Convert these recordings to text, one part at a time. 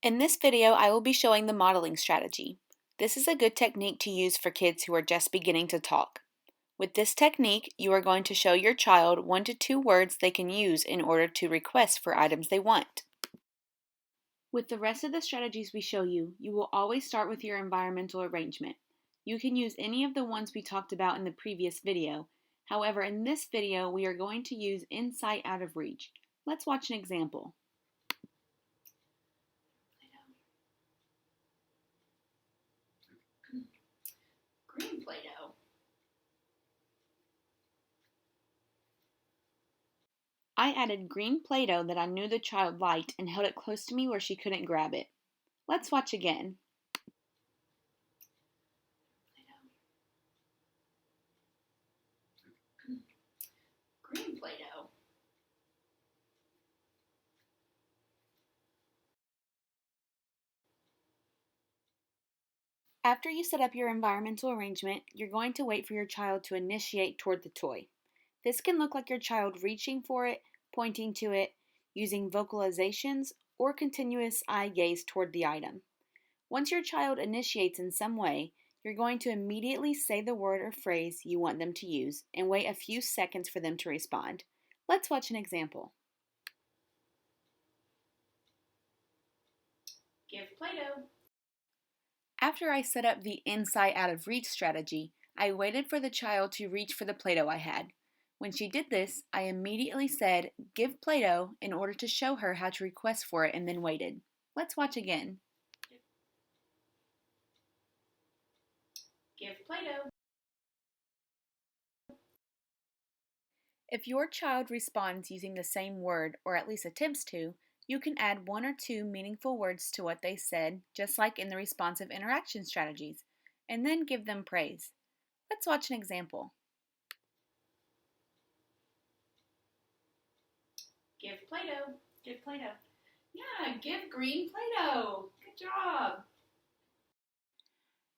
In this video, I will be showing the modeling strategy. This is a good technique to use for kids who are just beginning to talk. With this technique, you are going to show your child 1 to 2 words they can use in order to request for items they want. With the rest of the strategies we show you, you will always start with your environmental arrangement. You can use any of the ones we talked about in the previous video. However, in this video, we are going to use in sight, out of reach. Let's watch an example. Green Play-Doh. I added green Play-Doh that I knew the child liked and held it close to me where she couldn't grab it. Let's watch again. Green Play-Doh. After you set up your environmental arrangement, you're going to wait for your child to initiate toward the toy. This can look like your child reaching for it, pointing to it, using vocalizations, or continuous eye gaze toward the item. Once your child initiates in some way, you're going to immediately say the word or phrase you want them to use and wait a few seconds for them to respond. Let's watch an example. Give Play-Doh. After I set up the in sight, out of reach strategy, I waited for the child to reach for the Play-Doh I had. When she did this, I immediately said, "Give Play-Doh," in order to show her how to request for it, and then waited. Let's watch again. Give Play-Doh. If your child responds using the same word, or at least attempts to, you can add 1 or 2 meaningful words to what they said, just like in the responsive interaction strategies, and then give them praise. Let's watch an example. Give Play-Doh. Give Play-Doh. Yeah, give green Play-Doh. Good job.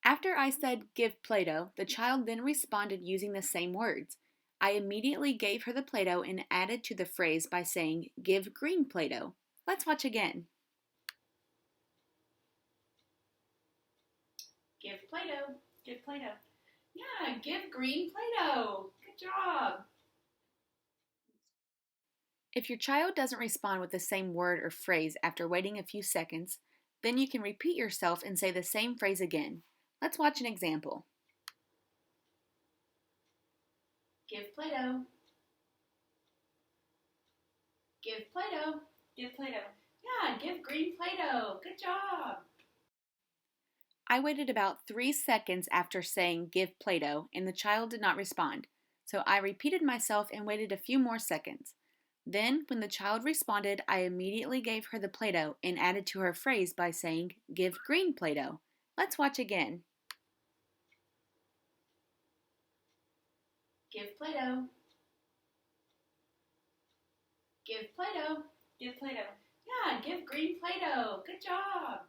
After I said "give Play-Doh," the child then responded using the same words. I immediately gave her the Play-Doh and added to the phrase by saying, "Give green Play-Doh." Let's watch again. Give Play-Doh. Give Play-Doh. Yeah, give green Play-Doh. Good job. If your child doesn't respond with the same word or phrase after waiting a few seconds, then you can repeat yourself and say the same phrase again. Let's watch an example. Give Play-Doh. Give Play-Doh. Give Play-Doh. Yeah, give green Play-Doh. Good job. I waited about 3 seconds after saying "give Play-Doh" and the child did not respond, so I repeated myself and waited a few more seconds. Then, when the child responded, I immediately gave her the Play-Doh and added to her phrase by saying, "Give green Play-Doh." Let's watch again. Give Play-Doh. Give Play-Doh. Give Play-Doh. Yeah, give green Play-Doh. Good job.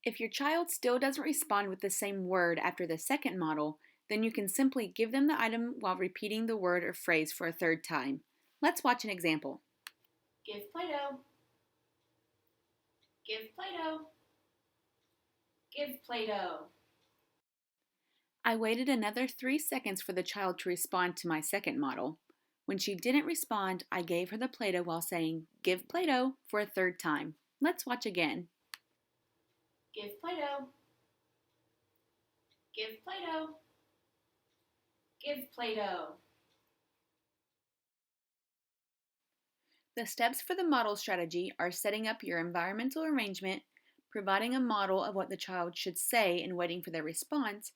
If your child still doesn't respond with the same word after the second model, then you can simply give them the item while repeating the word or phrase for a third time. Let's watch an example. Give Play-Doh. Give Play-Doh. Give Play-Doh. I waited another 3 seconds for the child to respond to my second model. When she didn't respond, I gave her the Play-Doh while saying, "Give Play-Doh," for a third time. Let's watch again. Give Play-Doh. Give Play-Doh. Give Play-Doh. The steps for the model strategy are setting up your environmental arrangement, providing a model of what the child should say and waiting for their response,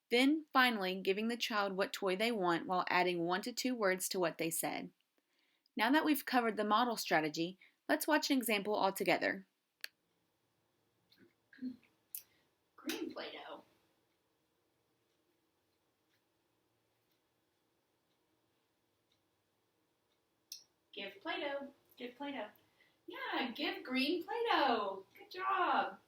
then finally giving the child what toy they want while adding 1 to 2 words to what they said. Now that we've covered the model strategy, let's watch an example all together. Green Play-Doh. Give Play-Doh. Give Play-Doh. Yeah, give green Play-Doh. Good job.